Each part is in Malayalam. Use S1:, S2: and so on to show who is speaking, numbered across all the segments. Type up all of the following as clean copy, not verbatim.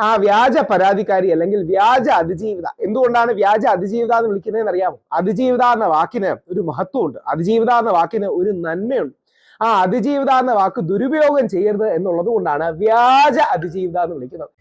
S1: ആ വ്യാജ പരാതിക്കാരി അല്ലെങ്കിൽ വ്യാജ അതിജീവിത. എന്തുകൊണ്ടാണ് വ്യാജ അതിജീവിത എന്ന് വിളിക്കുന്നതെന്ന് അറിയാമോ? അതിജീവിത എന്ന വാക്കിന് ഒരു മഹത്വമുണ്ട്, അതിജീവിത എന്ന വാക്കിന് ഒരു നന്മയുണ്ട്. ആ അതിജീവിത എന്ന വാക്ക് ദുരുപയോഗം ചെയ്യരുത് എന്നുള്ളത് കൊണ്ടാണ് വ്യാജ അതിജീവിത എന്ന് വിളിക്കുന്നത്.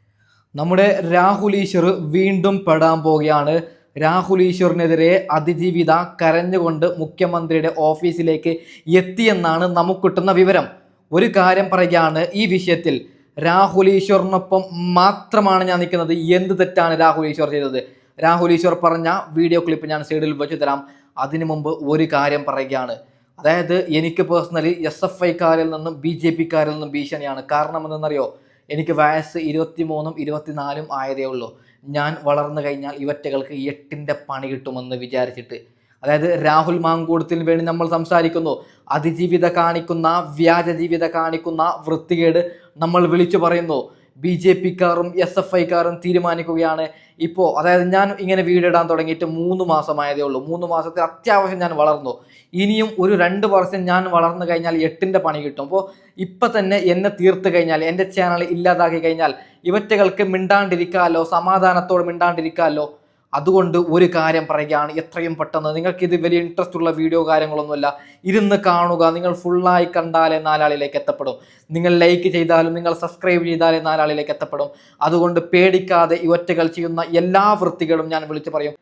S2: നമ്മുടെ രാഹുൽ ഈശ്വർ വീണ്ടും പെടാൻ പോവുകയാണ്. രാഹുൽ ഈശ്വറിനെതിരെ അതിജീവിത കരഞ്ഞുകൊണ്ട് മുഖ്യമന്ത്രിയുടെ ഓഫീസിലേക്ക് എത്തിയെന്നാണ് നമുക്ക് കിട്ടുന്ന വിവരം. ഒരു കാര്യം പറയുകയാണ്, ഈ വിഷയത്തിൽ രാഹുൽ ഈശ്വറിനൊപ്പം മാത്രമാണ് ഞാൻ നിൽക്കുന്നത്. എന്ത് തെറ്റാണ് രാഹുൽ ഈശ്വർ ചെയ്തത്? രാഹുൽ ഈശ്വർ പറഞ്ഞ വീഡിയോ ക്ലിപ്പ് ഞാൻ സൈഡിൽ വെച്ച് തരാം. അതിനു മുമ്പ് ഒരു കാര്യം പറയുകയാണ്, അതായത് എനിക്ക് പേഴ്സണലി SFIക്കാരിൽ നിന്നും BJPക്കാരിൽ നിന്നും ഭീഷണിയാണ്. കാരണം എന്തെന്നറിയോ? എനിക്ക് വയസ്സ് 23ഉം 24ഉം ആയതേ ഉള്ളൂ. ഞാൻ വളർന്നു കഴിഞ്ഞാൽ ഇവറ്റകൾക്ക് 8ന്റെ പണി കിട്ടുമെന്ന് വിചാരിച്ചിട്ട്. അതായത് രാഹുൽ മാങ്കൂട്ടത്തിന് വേണ്ടി നമ്മൾ സംസാരിക്കുന്നു. അതിജീവിത കാണിക്കുന്ന, വ്യാജ ജീവിത കാണിക്കുന്ന വൃത്തികേട് നമ്മൾ വിളിച്ചു പറയുന്നു. BJPക്കാരും SFIക്കാരും തീരുമാനിക്കുകയാണ് ഇപ്പോൾ. അതായത് ഞാൻ ഇങ്ങനെ വീഡിയോ ഇടാൻ തുടങ്ങിയിട്ട് 3 മാസമായതേ ഉള്ളൂ. 3 മാസത്തിൽ അത്യാവശ്യം ഞാൻ വളർന്നു. ഇനിയും ഒരു 2 വർഷം ഞാൻ വളർന്നു കഴിഞ്ഞാൽ 8ന്റെ പണി കിട്ടും. അപ്പോൾ ഇപ്പം തന്നെ എന്നെ തീർത്ത് കഴിഞ്ഞാൽ, എൻ്റെ ചാനൽ ഇല്ലാതാക്കി കഴിഞ്ഞാൽ ഇവറ്റകൾക്ക് മിണ്ടാണ്ടിരിക്കാമല്ലോ, സമാധാനത്തോടെ മിണ്ടാണ്ടിരിക്കാമല്ലോ. അതുകൊണ്ട് ഒരു കാര്യം പറയുകയാണ്, എത്രയും പെട്ടെന്ന്, നിങ്ങൾക്കിത് വലിയ ഇൻട്രസ്റ്റ് ഉള്ള വീഡിയോ കാര്യങ്ങളൊന്നുമല്ല, ഇരുന്ന് കാണുക. നിങ്ങൾ ഫുള്ളായി കണ്ടാലേ 4 ആളിലേക്ക് എത്തപ്പെടും. നിങ്ങൾ ലൈക്ക് ചെയ്താലും നിങ്ങൾ സബ്സ്ക്രൈബ് ചെയ്താലേ 4 ആളിലേക്ക് എത്തപ്പെടും. അതുകൊണ്ട് പേടിക്കാതെ ഇവറ്റകൾ ചെയ്യുന്ന എല്ലാ വൃത്തികളും ഞാൻ വിളിച്ചു പറയും.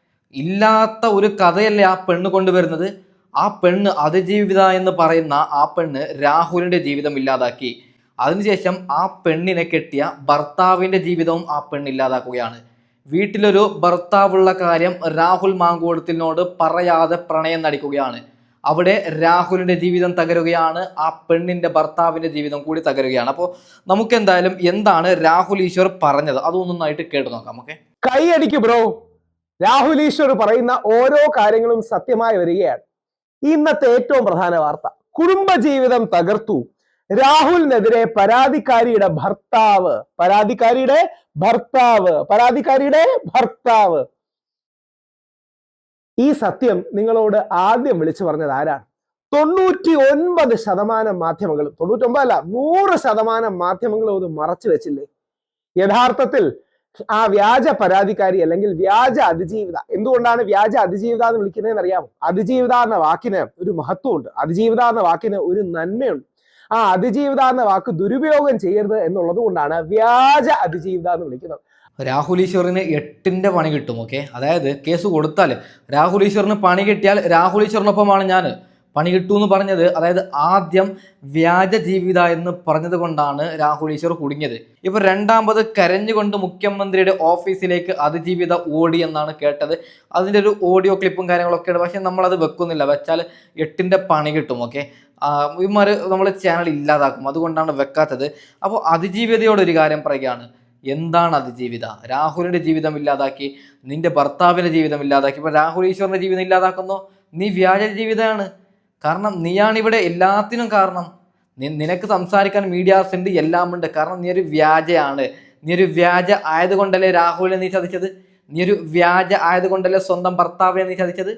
S2: ഇല്ലാത്ത ഒരു കഥയല്ലേ ആ പെണ്ണ് കൊണ്ടുവരുന്നത്. ആ പെണ്ണ് അതിജീവിത എന്ന് പറയുന്ന ആ പെണ്ണ് രാഹുലിന്റെ ജീവിതം ഇല്ലാതാക്കി. അതിനുശേഷം ആ പെണ്ണിനെ കെട്ടിയ ഭർത്താവിന്റെ ജീവിതവും ആ പെണ്ണ് ഇല്ലാതാക്കുകയാണ്. വീട്ടിലൊരു ഭർത്താവുള്ള കാര്യം രാഹുൽ മാങ്കൂട്ടത്തിനോട് പറയാതെ പ്രണയം നടിക്കുകയാണ്. അവിടെ രാഹുലിന്റെ ജീവിതം തകരുകയാണ്, ആ പെണ്ണിന്റെ ഭർത്താവിന്റെ ജീവിതം കൂടി തകരുകയാണ്. അപ്പോൾ നമുക്ക് എന്തായാലും എന്താണ് രാഹുൽ ഈശ്വർ പറഞ്ഞത് അതൊന്നായിട്ട് കേട്ടു നോക്കാം. ഓക്കെ,
S1: കൈയടിക്ക് ബ്രോ. രാഹുൽ ഈശ്വർ പറയുന്ന ഓരോ കാര്യങ്ങളും സത്യമായി വരികയാണ്. ഇന്നത്തെ ഏറ്റവും പ്രധാന വാർത്ത, കുടുംബജീവിതം തകർത്തു. രാഹുലിനെതിരെ പരാതിക്കാരിയുടെ ഭർത്താവ്. ഈ സത്യം നിങ്ങളോട് ആദ്യം വിളിച്ചു പറഞ്ഞത് ആരാണ്? 99% മാധ്യമങ്ങളും, 99 അല്ല 100% മാധ്യമങ്ങളും ഇത് മറച്ചു വെച്ചില്ലേ? യഥാർത്ഥത്തിൽ ആ വ്യാജ പരാതിക്കാരി അല്ലെങ്കിൽ വ്യാജ അതിജീവിത. എന്തുകൊണ്ടാണ് വ്യാജ അതിജീവിത എന്ന് വിളിക്കുന്നതെന്ന് അറിയാമോ? അതിജീവിത എന്ന വാക്കിന് ഒരു മഹത്വമുണ്ട്, അതിജീവിത എന്ന വാക്കിന് ഒരു നന്മയുണ്ട്. ആ അതിജീവിത എന്ന വാക്ക് ദുരുപയോഗം ചെയ്യരുത് എന്നുള്ളത് കൊണ്ടാണ് വ്യാജ അതിജീവിത എന്ന് വിളിക്കുന്നത്.
S2: രാഹുൽ ഈശ്വറിന് 8ന്റെ പണി കിട്ടും. ഓക്കെ, അതായത് കേസ് കൊടുത്താൽ രാഹുൽ ഈശ്വറിന് പണി കിട്ടിയാൽ രാഹുൽ ഈശ്വറിനൊപ്പമാണ് ഞാൻ. പണി കിട്ടുമെന്ന് പറഞ്ഞത്, അതായത് ആദ്യം വ്യാജ ജീവിത എന്ന് പറഞ്ഞത് കൊണ്ടാണ് രാഹുൽ ഈശ്വർ കുടുങ്ങിയത്. ഇപ്പൊ രണ്ടാമത് കരഞ്ഞുകൊണ്ട് മുഖ്യമന്ത്രിയുടെ ഓഫീസിലേക്ക് അതിജീവിത ഓടി എന്നാണ് കേട്ടത്. അതിൻ്റെ ഒരു ഓഡിയോ ക്ലിപ്പും കാര്യങ്ങളൊക്കെ ഉണ്ട്. പക്ഷെ നമ്മളത് വെക്കുന്നില്ല, വെച്ചാൽ 8ന്റെ പണി കിട്ടും. ഓക്കെ, ഇവന്മാർ നമ്മൾ ചാനൽ ഇല്ലാതാക്കും, അതുകൊണ്ടാണ് വെക്കാത്തത്. അപ്പോൾ അതിജീവിതയോട് ഒരു കാര്യം പറയുകയാണ്, എന്താണ് അതിജീവിത? രാഹുലിന്റെ ജീവിതം ഇല്ലാതാക്കി, നിന്റെ ഭർത്താവിന്റെ ജീവിതം ഇല്ലാതാക്കി. ഇപ്പൊ രാഹുൽ ഈശ്വറിന്റെ ജീവിതം ഇല്ലാതാക്കുന്നോ? നീ വ്യാജ ജീവിതമാണ്. കാരണം നീയാണിവിടെ എല്ലാത്തിനും കാരണം. നിനക്ക് സംസാരിക്കാൻ മീഡിയാസ് ഉണ്ട്, എല്ലാം ഉണ്ട്. കാരണം നീ ഒരു വ്യാജയാണ്. നീ ഒരു വ്യാജ ആയതുകൊണ്ടല്ലേ രാഹുലിനെ നീ ചതിച്ചത്? നീ ഒരു വ്യാജ ആയതുകൊണ്ടല്ലേ സ്വന്തം ഭർത്താവിനെ നീ ചതിച്ചത്?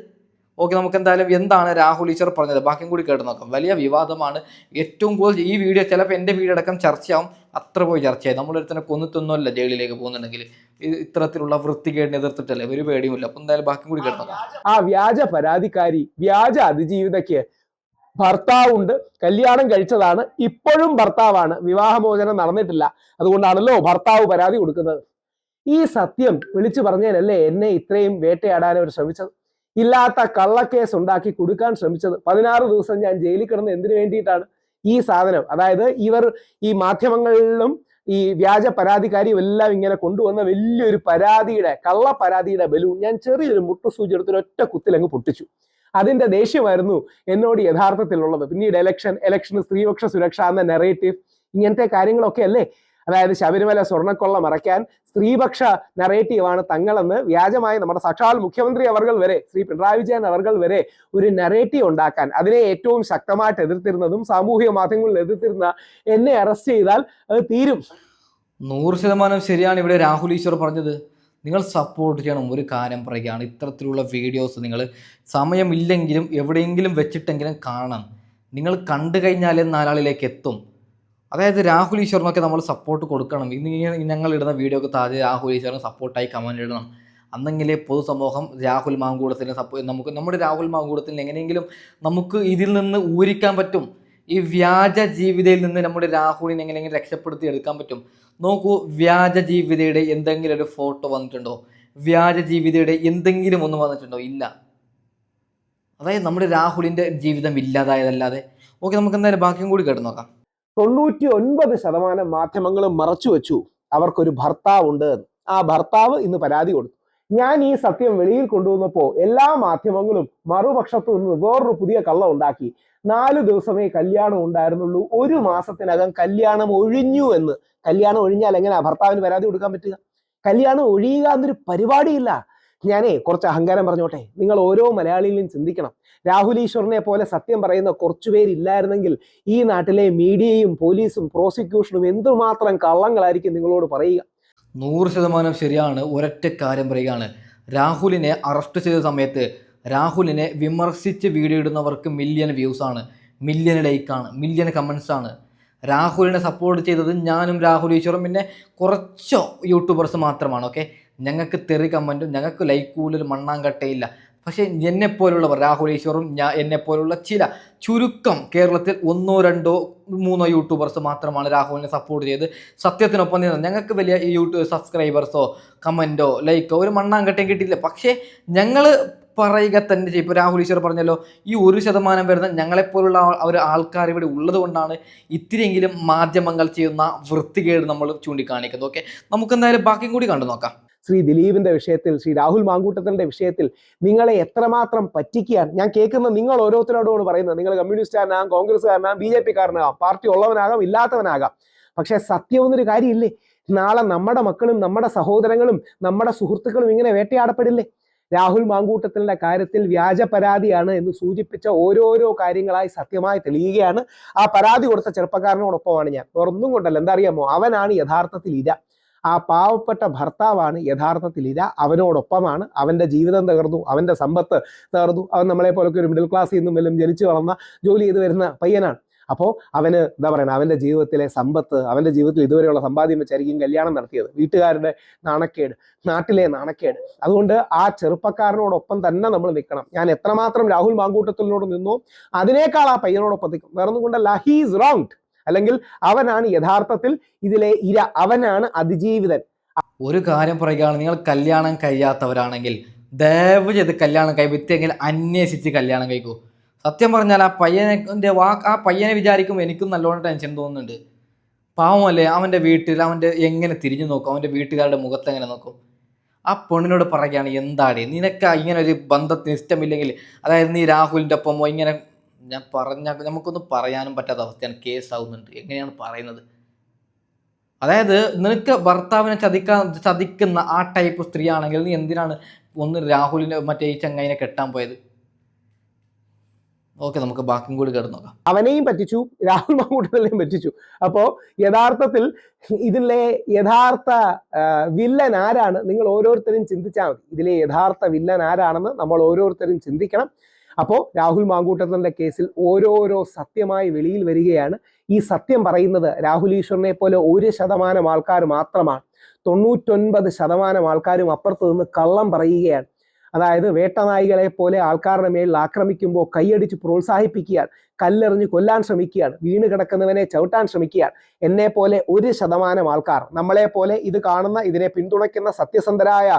S2: ഓക്കെ, നമുക്ക് എന്തായാലും എന്താണ് രാഹുൽ ഈശ്വർ പറഞ്ഞത് ബാക്കിയും കൂടി കേട്ട് നോക്കാം. വലിയ വിവാദമാണ്. ഏറ്റവും കൂടുതൽ ഈ വീഡിയോ ചിലപ്പോൾ എൻ്റെ വീഡിയോ അടക്കം ചർച്ചയാവും, അത്ര പോയി ചർച്ചയായി. നമ്മളൊരുത്തന്നെ കൊന്നിട്ടൊന്നുമല്ല ജയിലിലേക്ക് പോകുന്നുണ്ടെങ്കിൽ, ഇത്തരത്തിലുള്ള വൃത്തികേടിനെ എതിർത്തിട്ടല്ലേ, ഒരു പേടിയുമില്ല. അപ്പം എന്തായാലും ബാക്കിയും കൂടി കേട്ട് നോക്കാം.
S1: ആ വ്യാജ പരാതിക്കാരി വ്യാജ അതിജീവിതയ്ക്ക് ഭർത്താവുണ്ട്, കല്യാണം കഴിച്ചതാണ്, ഇപ്പോഴും ഭർത്താവാണ്, വിവാഹമോചനം നടന്നിട്ടില്ല. അതുകൊണ്ടാണല്ലോ ഭർത്താവ് പരാതി കൊടുക്കുന്നത്. ഈ സത്യം വിളിച്ചു പറഞ്ഞതിനല്ലേ എന്നെ ഇത്രയും വേട്ടയാടാൻ അവർ ശ്രമിച്ചത്? ഇല്ലാത്ത കള്ളക്കേസ് ഉണ്ടാക്കി കൊടുക്കാൻ ശ്രമിച്ചത്. 16 ദിവസം ഞാൻ ജയിലിൽ കിടന്ന് എന്തിനു വേണ്ടിയിട്ടാണ്? ഈ സാധനം, അതായത് ഇവർ ഈ മാധ്യമങ്ങളിലും ഈ വ്യാജ പരാതിക്കാരിയും എല്ലാം ഇങ്ങനെ കൊണ്ടുവന്ന വലിയൊരു പരാതിയുടെ, കള്ള പരാതിയുടെ ബലൂൺ ഞാൻ ചെറിയൊരു മുട്ടുസൂചി എടുത്തൊരു ഒറ്റ കുത്തിലങ്ങ് പൊട്ടിച്ചു. അതിന്റെ ദേഷ്യമായിരുന്നു എന്നോട് യഥാർത്ഥത്തിലുള്ളത്. പിന്നീട് ഇലക്ഷന് സ്ത്രീപക്ഷ സുരക്ഷ എന്ന നെറേറ്റീവ്, ഇങ്ങനത്തെ കാര്യങ്ങളൊക്കെ അല്ലേ. അതായത് ശബരിമല സ്വർണ്ണക്കൊള്ള മറയ്ക്കാൻ സ്ത്രീപക്ഷ നെറേറ്റീവാണ് തങ്ങളെന്ന് വ്യാജമായി നമ്മുടെ സാക്ഷാൽ മുഖ്യമന്ത്രി അവർകൾ വരെ, ശ്രീ പിണറായി വിജയൻ അവർകൾ വരെ ഒരു നെറേറ്റീവ് ഉണ്ടാക്കാൻ, അതിനെ ഏറ്റവും ശക്തമായിട്ട് എതിർത്തിരുന്നതും സാമൂഹിക മാധ്യമങ്ങളിൽ എതിർത്തിരുന്ന എന്നെ അറസ്റ്റ് ചെയ്താൽ അത് തീരും.
S2: 100% ശരിയാണ് ഇവിടെ രാഹുൽ ഈശ്വർ പറഞ്ഞത്. നിങ്ങൾ സപ്പോർട്ട് ചെയ്യണം. ഒരു കാര്യം പറയുകയാണ്, ഇത്തരത്തിലുള്ള വീഡിയോസ് നിങ്ങൾ സമയമില്ലെങ്കിലും എവിടെയെങ്കിലും വെച്ചിട്ടെങ്കിലും കാണണം. നിങ്ങൾ കണ്ടു കഴിഞ്ഞാൽ 4 ആളിലേക്ക് എത്തും. അതായത് രാഹുൽ ഈശ്വറിനൊക്കെ നമ്മൾ സപ്പോർട്ട് കൊടുക്കണം. ഇന്ന് ഞങ്ങൾ ഇടുന്ന വീഡിയോ ഒക്കെ താഴെ രാഹുൽ ഈശ്വറിന് സപ്പോർട്ടായി കമൻറ്റ് ഇടണം. അന്നെങ്കിലേ പൊതുസമൂഹം രാഹുൽ മാങ്കൂടത്തിന് നമുക്ക് നമ്മുടെ രാഹുൽ മാങ്കൂടത്തിന് എങ്ങനെയെങ്കിലും നമുക്ക് ഇതിൽ നിന്ന് ഊരിക്കാൻ പറ്റും. ഈ വ്യാജ ജീവിതയിൽ നിന്ന് നമ്മുടെ രാഹുലിനെ എങ്ങനെയെങ്കിലും രക്ഷപ്പെടുത്തി എടുക്കാൻ പറ്റും. നോക്കൂ, വ്യാജ ജീവിതയുടെ എന്തെങ്കിലും ഒരു ഫോട്ടോ വന്നിട്ടുണ്ടോ? വ്യാജ ജീവിതയുടെ എന്തെങ്കിലും ഒന്ന് വന്നിട്ടുണ്ടോ? ഇല്ല. അതായത് നമ്മുടെ രാഹുലിൻ്റെ ജീവിതം ഇല്ലാതായതല്ലാതെ. ഓക്കെ, നമുക്ക് എന്തായാലും ബാക്കിയും കൂടി കേട്ട് നോക്കാം.
S1: 99% മാധ്യമങ്ങളും മറച്ചു വെച്ചു അവർക്കൊരു ഭർത്താവുണ്ട്. ആ ഭർത്താവ് ഇന്ന് പരാതി കൊടുത്തു. ഞാൻ ഈ സത്യം വെളിയിൽ കൊണ്ടുവന്നപ്പോൾ എല്ലാ മാധ്യമങ്ങളും മറുപക്ഷത്തു നിന്ന് വേറൊരു പുതിയ കള്ളം ഉണ്ടാക്കി. 4 ദിവസമേ കല്യാണം ഉണ്ടായിരുന്നുള്ളൂ, 1 മാസത്തിനകം കല്യാണം ഒഴിഞ്ഞു എന്ന്. കല്യാണം ഒഴിഞ്ഞാൽ എങ്ങനെയാ ഭർത്താവിന് പരാതി കൊടുക്കാൻ പറ്റുക? കല്യാണം ഒഴിയുക എന്നൊരു പരിപാടിയില്ല. ഞാനേ കുറച്ച് അഹങ്കാരം പറഞ്ഞോട്ടെ, നിങ്ങൾ ഓരോ മലയാളിയിലും ചിന്തിക്കണം. രാഹുൽ ഈശ്വറിനെ പോലെ സത്യം പറയുന്ന കുറച്ചുപേരില്ലായിരുന്നെങ്കിൽ ഈ നാട്ടിലെ മീഡിയയും പോലീസും പ്രോസിക്യൂഷനും എന്തുമാത്രം കള്ളങ്ങളായിരിക്കും നിങ്ങളോട് പറയുക.
S2: 100% ശരിയാണ്. ഒരൊറ്റ കാര്യം പറയുകയാണ്, രാഹുലിനെ അറസ്റ്റ് ചെയ്ത സമയത്ത് രാഹുലിനെ വിമർശിച്ച് വീഡിയോ ഇടുന്നവർക്ക് മില്യൺ വ്യൂസാണ്, മില്യൺ ലൈക്കാണ്, മില്യൺ കമൻസാണ്. രാഹുലിനെ സപ്പോർട്ട് ചെയ്തത് ഞാനും രാഹുൽ ഈശ്വറും പിന്നെ കുറച്ചോ യൂട്യൂബേഴ്സ് മാത്രമാണ്. ഓക്കെ, ഞങ്ങൾക്ക് തെറി കമൻറ്റും ഞങ്ങൾക്ക് ലൈക്കൂലൊരു മണ്ണാങ്കട്ടയില്ല. പക്ഷേ എന്നെപ്പോലുള്ളവർ, രാഹുൽ ഈശ്വറും എന്നെപ്പോലുള്ള ചില ചുരുക്കം കേരളത്തിൽ 1, 2, 3 യൂട്യൂബേഴ്സ് മാത്രമാണ് രാഹുലിനെ സപ്പോർട്ട് ചെയ്ത് സത്യത്തിനൊപ്പം നിന്നത്. ഞങ്ങൾക്ക് വലിയ യൂട്യൂബ് സബ്സ്ക്രൈബേഴ്സോ കമൻറ്റോ ലൈക്കോ ഒരു മണ്ണാങ്കട്ടയും കിട്ടിയില്ല. പക്ഷേ ഞങ്ങൾ പറയുക തന്നെ ചെയ്യും. ഇപ്പോൾ രാഹുൽ ഈശ്വർ പറഞ്ഞല്ലോ, ഈ 1% വരുന്ന ഞങ്ങളെപ്പോലുള്ള ഒരു ആൾക്കാർ ഇവിടെ ഉള്ളത് കൊണ്ടാണ് ഇത്തിരിയെങ്കിലും മാധ്യമങ്ങൾ ചെയ്യുന്ന വൃത്തികേട് നമ്മൾ ചൂണ്ടിക്കാണിക്കുന്നത്. ഓക്കെ, നമുക്കെന്തായാലും ബാക്കിയും കൂടി കണ്ടു നോക്കാം.
S1: ശ്രീ ദിലീപിന്റെ വിഷയത്തിൽ, ശ്രീ രാഹുൽ മാങ്കൂട്ടത്തിന്റെ വിഷയത്തിൽ നിങ്ങളെ എത്രമാത്രം പറ്റിക്കാൻ ഞാൻ കേൾക്കുന്ന നിങ്ങൾ ഓരോരുത്തരോടാണ് പറയുന്നത്. നിങ്ങൾ കമ്മ്യൂണിസ്റ്റുകാരനാകാം, കോൺഗ്രസ്സുകാരനാകാം, BJP കാരനാകാം, പാർട്ടി ഉള്ളവനാകാം, ഇല്ലാത്തവനാകാം. പക്ഷെ സത്യം എന്നൊരു കാര്യമില്ലേ? നാളെ നമ്മുടെ മക്കളും നമ്മുടെ സഹോദരങ്ങളും നമ്മുടെ സുഹൃത്തുക്കളും ഇങ്ങനെ വേട്ടയാടപ്പെടില്ലേ? രാഹുൽ മാങ്കൂട്ടത്തിന്റെ കാര്യത്തിൽ വ്യാജ പരാതിയാണ് എന്ന് സൂചിപ്പിച്ച ഓരോരോ കാര്യങ്ങളായി സത്യമായി തെളിയുകയാണ്. ആ പരാതി കൊടുത്ത ചെറുപ്പക്കാരനോടൊപ്പമാണ് ഞാൻ. വേറൊന്നും കൊണ്ടല്ല, എന്താ അറിയാമോ, അവനാണ് യഥാർത്ഥത്തിൽ ഇര. ആ പാവപ്പെട്ട ഭർത്താവാണ് യഥാർത്ഥത്തിൽ ഇര. അവനോടൊപ്പമാണ്. അവന്റെ ജീവിതം തകർന്നു, അവന്റെ സമ്പത്ത് തകർന്നു. അവൻ നമ്മളെ പോലൊക്കെ ഒരു മിഡിൽ ക്ലാസ്സിൽ നിന്നും വല്ലതും ജനിച്ചു വളർന്ന ജോലി ചെയ്ത് വരുന്ന പയ്യനാണ്. അപ്പോൾ അവന് എന്താ പറയുക, അവന്റെ ജീവിതത്തിലെ സമ്പത്ത്, അവന്റെ ജീവിതത്തിൽ ഇതുവരെയുള്ള സമ്പാദ്യം വെച്ചായിരിക്കും കല്യാണം നടത്തിയത്. വീട്ടുകാരുടെ നാണക്കേട്, നാട്ടിലെ നാണക്കേട്. അതുകൊണ്ട് ആ ചെറുപ്പക്കാരനോടൊപ്പം തന്നെ നമ്മൾ നിൽക്കണം. ഞാൻ എത്രമാത്രം രാഹുൽ മാങ്കൂട്ടത്തിനോട് നിന്നോ അതിനേക്കാൾ ആ പയ്യനോടൊപ്പം നിൽക്കും. വേറൊന്നും കൊണ്ടല്ല, ഹീ ഈസ് റോങ്ഡ്. അല്ലെങ്കിൽ അവനാണ് യഥാർത്ഥത്തിൽ ഇതിലെ ഇര, അവനാണ് അതിജീവിതൻ.
S2: ഒരു കാര്യം പറയുകയാണ്, നിങ്ങൾ കല്യാണം കഴിയാത്തവരാണെങ്കിൽ ദയവ് ചെയ്ത് കല്യാണം കഴിപ്പിച്ചെങ്കിൽ അന്വേഷിച്ച് കല്യാണം കഴിക്കൂ. സത്യം പറഞ്ഞാൽ ആ പയ്യനെ വിചാരിക്കുമ്പോൾ എനിക്കും നല്ലോണം ടെൻഷൻ തോന്നുന്നുണ്ട്. പാവമല്ലേ, അവൻ്റെ വീട്ടിൽ അവൻ്റെ എങ്ങനെ തിരിഞ്ഞു നോക്കും, അവൻ്റെ വീട്ടുകാരുടെ മുഖത്ത് എങ്ങനെ നോക്കും. ആ പെണ്ണിനോട് പറയുകയാണ്, എന്താടി നിനക്ക് ഇങ്ങനെ ഒരു ബന്ധത്തിന് ഇഷ്ടമില്ലെങ്കിൽ, അതായത് നീ രാഹുലിൻ്റെ ഒപ്പമോ ഇങ്ങനെ, ഞാൻ നമുക്കൊന്നും പറയാനും പറ്റാത്ത അവസ്ഥയാണ്. കേസാവുന്നുണ്ട്. എങ്ങനെയാണ് പറയുന്നത്? അതായത് നിനക്ക് ഭർത്താവിനെ ചതിക്കുന്ന ആ ടൈപ്പ് സ്ത്രീ ആണെങ്കിൽ നീ എന്തിനാണ് രാഹുലിൻ്റെ മറ്റേ ഈ ചങ്ങായിനെ കെട്ടാൻ പോയത്? ഓക്കെ, നമുക്ക് ബാക്കിയും കൂടി കേട്ട് നോക്കാം.
S1: അവനെയും പറ്റിച്ചു, രാഹുൽ മാങ്കൂട്ടത്തിനെയും പറ്റിച്ചു. അപ്പോ യഥാർത്ഥത്തിൽ ഇതിലെ യഥാർത്ഥ വില്ലൻ ആരാണ് നിങ്ങൾ ഓരോരുത്തരും ചിന്തിച്ചാൽ മതി. ഇതിലെ യഥാർത്ഥ വില്ലൻ ആരാണെന്ന് നമ്മൾ ഓരോരുത്തരും ചിന്തിക്കണം. അപ്പോൾ രാഹുൽ മാങ്കൂട്ടത്തിന്റെ കേസിൽ ഓരോരോ സത്യമായി വെളിയിൽ വരികയാണ്. ഈ സത്യം പറയുന്നത് രാഹുൽ ഈശ്വറിനെ പോലെ 1% ആൾക്കാർ മാത്രമാണ്. 99% ആൾക്കാരും അപ്പുറത്ത് നിന്ന് കള്ളം പറയുകയാണ്. അതായത് വേട്ടനായികളെ പോലെ ആൾക്കാരുടെ മേളിൽ ആക്രമിക്കുമ്പോൾ കൈയടിച്ച് പ്രോത്സാഹിപ്പിക്കുകയാണ്, കല്ലെറിഞ്ഞ് കൊല്ലാൻ ശ്രമിക്കുകയാണ്, വീണ് കിടക്കുന്നവനെ ചവിട്ടാൻ ശ്രമിക്കുകയാണ്. എന്നെ പോലെ 1% ആൾക്കാർ, നമ്മളെ പോലെ ഇത് കാണുന്ന, ഇതിനെ പിന്തുണയ്ക്കുന്ന സത്യസന്ധരായ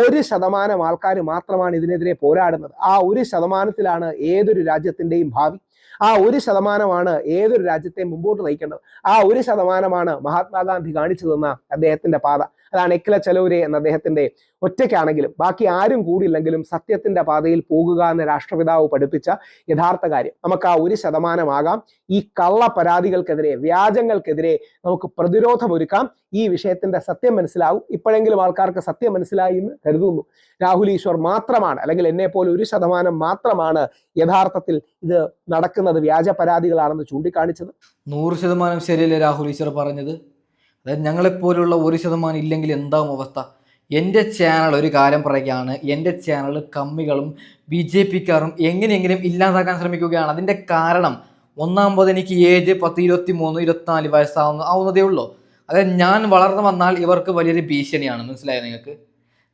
S1: 1% ആൾക്കാർ മാത്രമാണ് ഇതിനെതിരെ പോരാടുന്നത്. ആ 1%ത്തിലാണ് ഏതൊരു രാജ്യത്തിന്റെയും ഭാവി. ആ 1%മാണ് ഏതൊരു രാജ്യത്തെ മുമ്പോട്ട് നയിക്കേണ്ടത്. ആ 1%മാണ് മഹാത്മാഗാന്ധി കാണിച്ചു തന്ന അദ്ദേഹത്തിന്റെ പാത. അതാണ് എക്ല ചലൂരെ എന്ന അദ്ദേഹത്തിന്റെ ഒറ്റയ്ക്കാണെങ്കിലും ബാക്കി ആരും കൂടിയില്ലെങ്കിലും സത്യത്തിന്റെ പാതയിൽ പോകുക എന്ന രാഷ്ട്രപിതാവ് പഠിപ്പിച്ച യഥാർത്ഥ കാര്യം. നമുക്ക് ആ 1% ഈ കള്ള പരാതികൾക്കെതിരെ, വ്യാജങ്ങൾക്കെതിരെ നമുക്ക് പ്രതിരോധമൊരുക്കാം. ഈ വിഷയത്തിന്റെ സത്യം മനസ്സിലാവും. ഇപ്പോഴെങ്കിലും ആൾക്കാർക്ക് സത്യം മനസ്സിലായി എന്ന് കരുതുന്നു. രാഹുൽ ഈശ്വർ മാത്രമാണ്, അല്ലെങ്കിൽ എന്നെ പോലെ 1% മാത്രമാണ് യഥാർത്ഥത്തിൽ ഇത് നടക്കുന്നത് വ്യാജ പരാതികളാണെന്ന് ചൂണ്ടിക്കാണിച്ചത്.
S2: 100% ശരിയല്ലേ രാഹുൽ ഈശ്വർ പറഞ്ഞത്? അതായത് ഞങ്ങളെപ്പോലുള്ള 1% ഇല്ലെങ്കിൽ എന്താവും അവസ്ഥ? എൻ്റെ ചാനൽ ഒരു കാര്യം പറയുകയാണ്, എൻ്റെ ചാനൽ കമ്മികളും BJP-ക്കാരും എങ്ങനെയെങ്കിലും ഇല്ലാതാക്കാൻ ശ്രമിക്കുകയാണ്. അതിൻ്റെ കാരണം ഒന്നാമത് എനിക്ക് ഏജ് 23-24 ആവുന്നതേ ഉള്ളൂ. അതായത് ഞാൻ വളർന്നു വന്നാൽ ഇവർക്ക് വലിയൊരു ഭീഷണിയാണ്. മനസ്സിലായോ നിങ്ങൾക്ക്?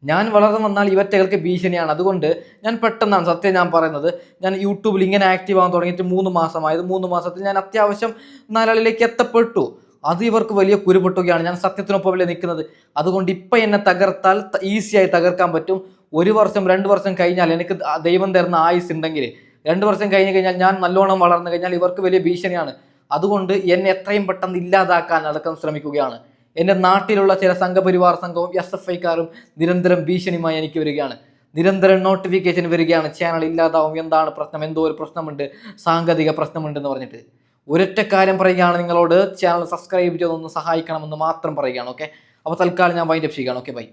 S2: ഞാൻ വളർന്നു വന്നാൽ ഇവറ്റകൾക്ക് ഭീഷണിയാണ്. അതുകൊണ്ട് ഞാൻ പെട്ടെന്നാണ് സത്യം ഞാൻ പറയുന്നത്, ഞാൻ യൂട്യൂബിൽ ഇങ്ങനെ ആക്റ്റീവ് ആകാൻ തുടങ്ങിയിട്ട് 3 മാസമായത്. 3 മാസത്തിൽ ഞാൻ അത്യാവശ്യം നാലാളിലേക്ക് എത്തപ്പെട്ടു. അത് ഇവർക്ക് വലിയ കുരുപൊട്ടുകയാണ്. ഞാൻ സത്യത്തിനൊപ്പമല്ലേ നിൽക്കുന്നത്. അതുകൊണ്ട് ഇപ്പം എന്നെ തകർത്താൽ ഈസിയായി തകർക്കാൻ പറ്റും. 1 വർഷം 2 വർഷം കഴിഞ്ഞാൽ, എനിക്ക് ദൈവം തരുന്ന ആയുസ് ഉണ്ടെങ്കിൽ 2 വർഷം കഴിഞ്ഞ് കഴിഞ്ഞാൽ, ഞാൻ നല്ലോണം വളർന്നു കഴിഞ്ഞാൽ ഇവർക്ക് വലിയ ഭീഷണിയാണ്. അതുകൊണ്ട് എന്നെ എത്രയും പെട്ടെന്ന് ഇല്ലാതാക്കാൻ അടക്കം ശ്രമിക്കുകയാണ്. എൻ്റെ നാട്ടിലുള്ള ചില സംഘപരിവാർ സംഘവും SFIക്കാരും നിരന്തരം ഭീഷണിയുമായി എനിക്ക് വരികയാണ്. നിരന്തരം നോട്ടിഫിക്കേഷൻ വരികയാണ്, ചാനൽ ഇല്ലാതാവും, എന്താണ് പ്രശ്നം, എന്തോ ഒരു പ്രശ്നമുണ്ട്, സാങ്കേതിക പ്രശ്നമുണ്ടെന്ന് പറഞ്ഞിട്ട്. ഒരൊറ്റ കാര്യം പറയുകയാണ് നിങ്ങളോട്, ചാനൽ സബ്സ്ക്രൈബ് ചെയ്തൊന്ന് സഹായിക്കണമെന്ന് മാത്രം പറയുകയാണ്. ഓക്കെ, അപ്പോൾ തൽക്കാലം ഞാൻ വൈൻഡപ്പ് ചെയ്യുകയാണ്. Okay, by.